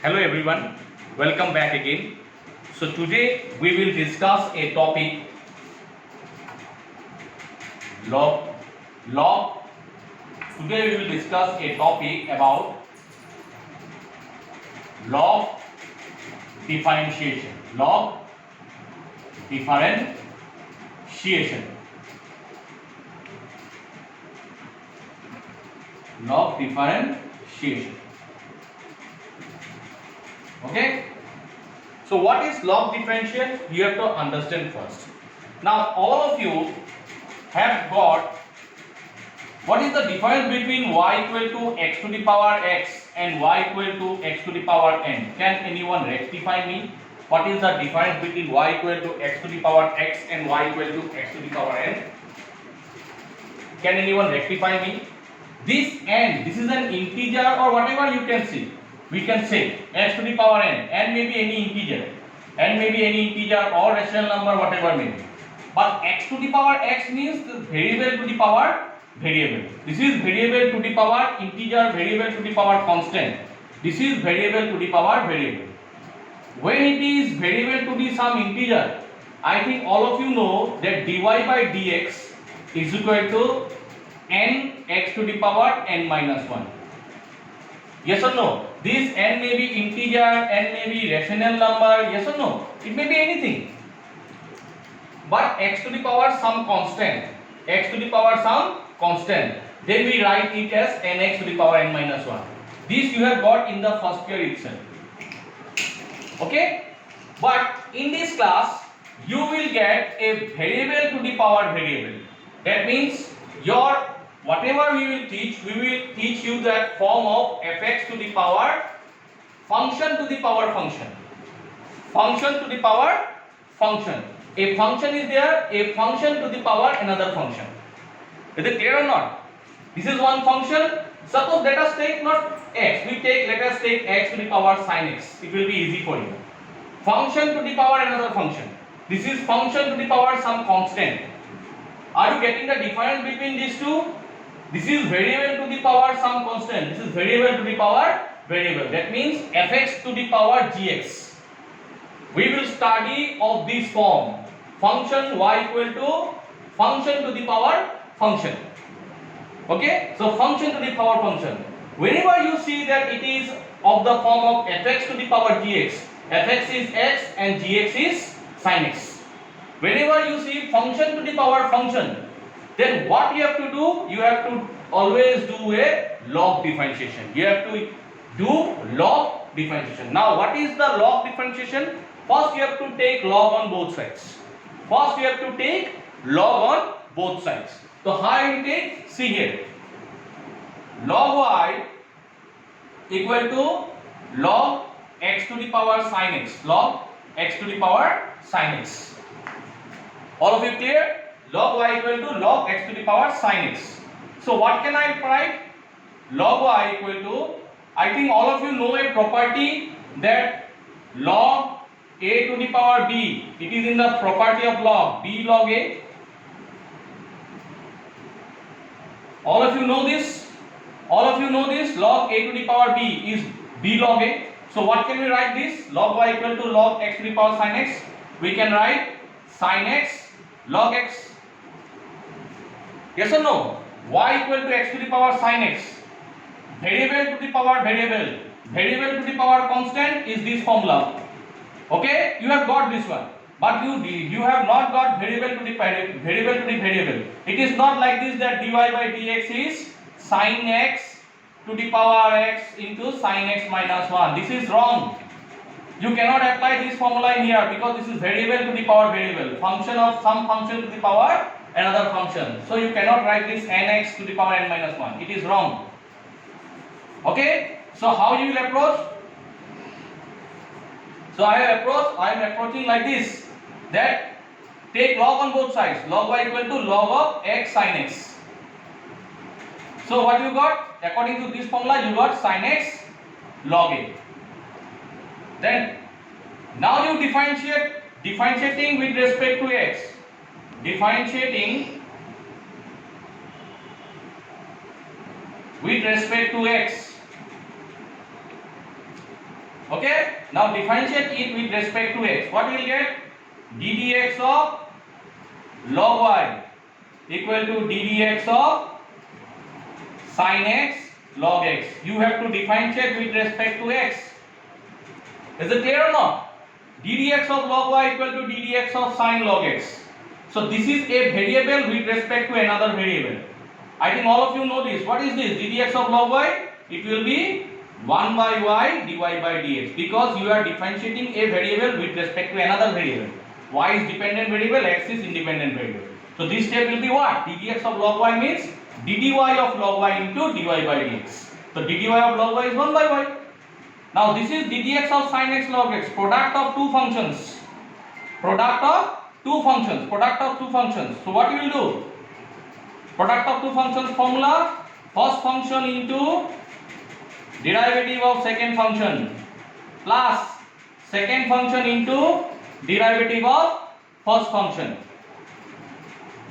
Hello everyone, welcome back again. So today we will discuss a topic log log. Today we will discuss a topic about log differentiation. Log differentiation. Log differentiation. Okay. So what is log differentiation? You have to understand first. Now all of you have got what is the difference between y equal to x to the power x and y equal to x to the power n. Can anyone rectify me? What is the difference between y equal to x to the power x and y equal to x to the power n? Can anyone rectify me? This n, this is an integer or whatever you can see. We can say x to the power n may be any integer, n may be any integer or rational number, whatever may be. But x to the power x means the variable to the power variable. This is variable to the power integer, variable to the power constant. This is variable to the power variable. When it is variable to the some integer, I think all of you know that dy by dx is equal to n x to the power n minus 1. Yes or no? This n may be integer, n may be rational number, yes or no? It may be anything. But x to the power some constant, x to the power some constant, then we write it as nx to the power n minus 1. This you have got in the first year itself. Okay? But in this class, you will get a variable to the power variable. That means your whatever we will teach you that form of fx to the power function to the power function. Function to the power function. A function is there, a function to the power another function. Is it clear or not? This is one function. Suppose let us take not x, let us take x to the power sin x. It will be easy for you. Function to the power another function. This is function to the power some constant. Are you getting the difference between these two? This is variable to the power some constant. This is variable to the power variable. That means fx to the power gx. We will study of this form. Function y equal to function to the power function. Okay? So function to the power function. Whenever you see that it is of the form of fx to the power gx, fx is x and gx is sin x. Whenever you see function to the power function, then what you have to do? You have to always do a log differentiation. You have to do log differentiation. Now what is the log differentiation? First you have to take log on both sides. First you have to take log on both sides. So how you take? See here. Log y equal to log x to the power sin x. Log x to the power sin x. All of you clear? Log y equal to log x to the power sin x. So what can I write? Log y equal to, I think all of you know a property that log a to the power b, it is in the property of log, b log a. All of you know this? All of you know this? Log a to the power b is b log a. So what can we write this? Log y equal to log x to the power sin x. We can write sin x log x. Yes or no? Y equal to x to the power sin x. Variable to the power variable. Variable to the power constant is this formula. Okay? You have got this one. But you have not got variable to the variable. It is not like this that dy by dx is sin x to the power x into sin x minus 1. This is wrong. You cannot apply this formula in here because this is variable to the power variable. Function of some function to the power another function. So you cannot write this nx to the power n minus 1. It is wrong. Okay? So how you will approach? So I am approaching like this, that take log on both sides. Log y equal to log of x sin x. So what you got? According to this formula you got sin x log a. Then now you differentiating with respect to x. Differentiating with respect to x. Okay, now differentiate it with respect to x. What we will get? ddx of log y equal to ddx of sin x log x. You have to differentiate with respect to x. Is it clear or not? ddx of log y equal to ddx of sin log x. So this is a variable with respect to another variable. I think all of you know this. What is this? ddx of log y? It will be 1 by y dy by dx, because you are differentiating a variable with respect to another variable. Y is dependent variable, x is independent variable. So this step will be what? ddx of log y means ddy of log y into dy by dx. So ddy of log y is 1 by y. Now this is ddx of sin x log x, product of two functions. Product of two functions. So what you will do? Product of two functions formula: first function into derivative of second function plus second function into derivative of first function.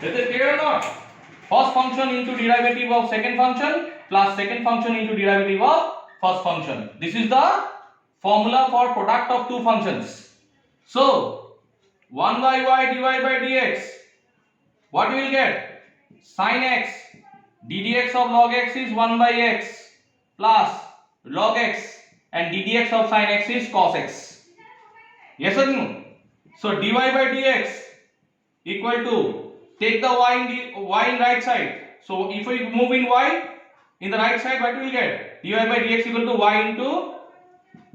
Is it clear or not? First function into derivative of second function plus second function into derivative of first function. This is the formula for product of two functions. So 1 by y dy by dx, what we will get? Sin x ddx of log x is 1 by x plus log x, and ddx of sin x is cos x. Yes or no? So dy by dx equal to, take the y in right side. So if we move in y in the right side, what we will get? Dy by dx equal to y into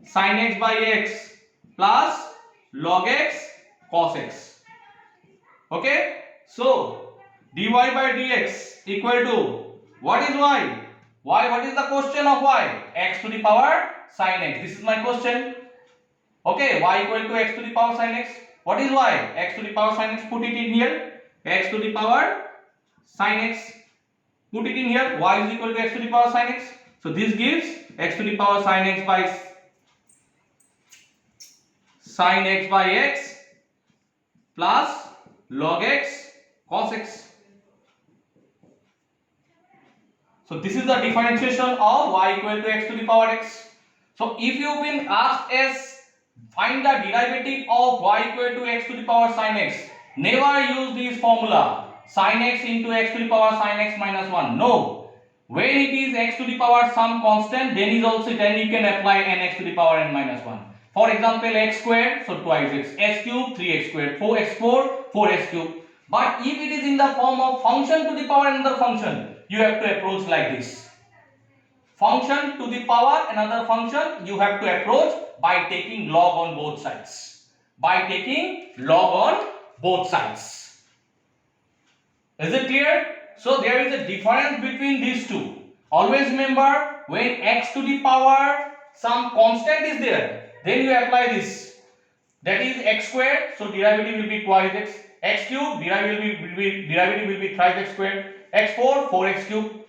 sin x by x plus log x cos x. Okay, so dy by dx equal to, what is y? What is the question of y? X to the power sin x. This is my question. Okay, y equal to x to the power sin x. What is y? X to the power sin x. Put it in here. X to the power sin x. Put it in here. Y is equal to x to the power sin x. So this gives x to the power sin x by x plus log x cos x. So this is the differentiation of y equal to x to the power x. So if you have been asked as find the derivative of y equal to x to the power sin x, never use this formula sin x into x to the power sin x minus 1. No. When it is x to the power some constant, then you can apply n x to the power n minus 1. For example, x squared, so twice x cube, 3x squared, 4x4, 4x cube. But if it is in the form of function to the power another function, you have to approach like this. Function to the power another function, you have to approach by taking log on both sides. Is it clear? So there is a difference between these two. Always remember, when x to the power some constant is there, then you apply this. That is x squared, so derivative will be twice x. X cube, derivative will be thrice x squared. X4, 4x cube.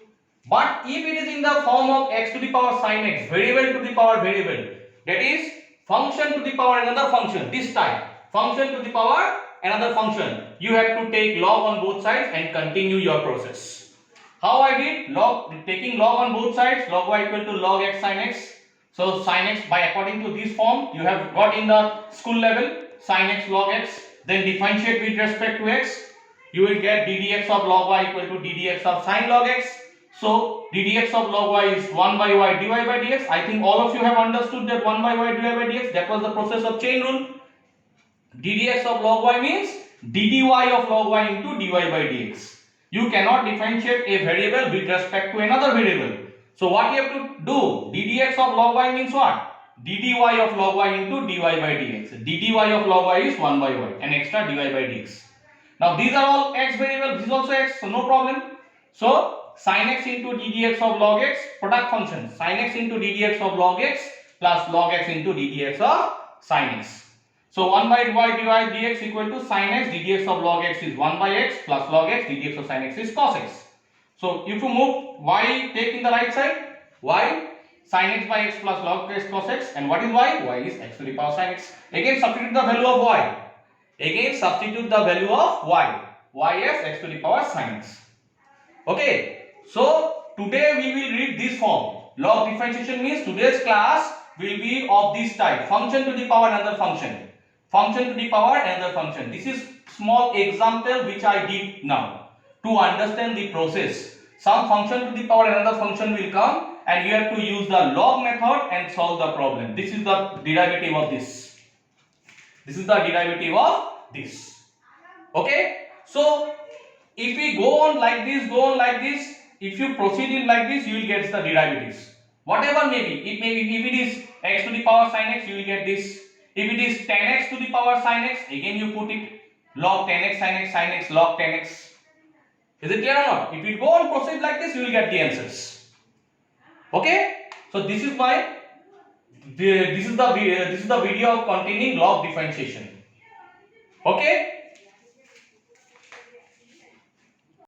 But if it is in the form of x to the power sin x, variable to the power variable, that is function to the power another function, this type, function to the power another function, you have to take log on both sides and continue your process. How I did? Taking log on both sides, log y equal to log x sin x. So sin x, by according to this form you have got in the school level, sin x log x, then differentiate with respect to x, you will get ddx of log y equal to ddx of sin log x. So ddx of log y is 1 by y dy by dx. I think all of you have understood that 1 by y dy by dx, that was the process of chain rule. ddx of log y means ddy of log y into dy by dx. You cannot differentiate a variable with respect to another variable. So what you have to do? ddx of log y means what? ddy of log y into dy by dx. ddy of log y is 1 by y and extra dy by dx. Now these are all x variables, this is also x, so no problem. So sin x into ddx of log x, product function, sin x into ddx of log x plus log x into ddx of sin x. So 1 by y dy dx equal to sin x, ddx of log x is 1 by x plus log x, ddx of sin x is cos x. So if you move y, take in the right side, y sin x by x plus log x cos x, and what is y? Y is x to the power sin x. Again substitute the value of y. Y as x to the power sin x. Okay. So today we will read this form. Log differentiation means today's class will be of this type: function to the power another function, function to the power another function. This is small example which I did now to understand the process. Some function to the power another function will come and you have to use the log method and solve the problem. This is the derivative of this. This is the derivative of this. Okay, so if we go on like this, go on like this, if you proceed in like this, you will get the derivatives. Whatever may be, it may be, if it is x to the power sin x, you will get this. If it is 10x to the power sin x, again you put it log 10x sin x log 10x. Is it clear or not? If you go on proceed like this, you will get the answers. Okay, so this is why this is the video of containing log differentiation. Okay.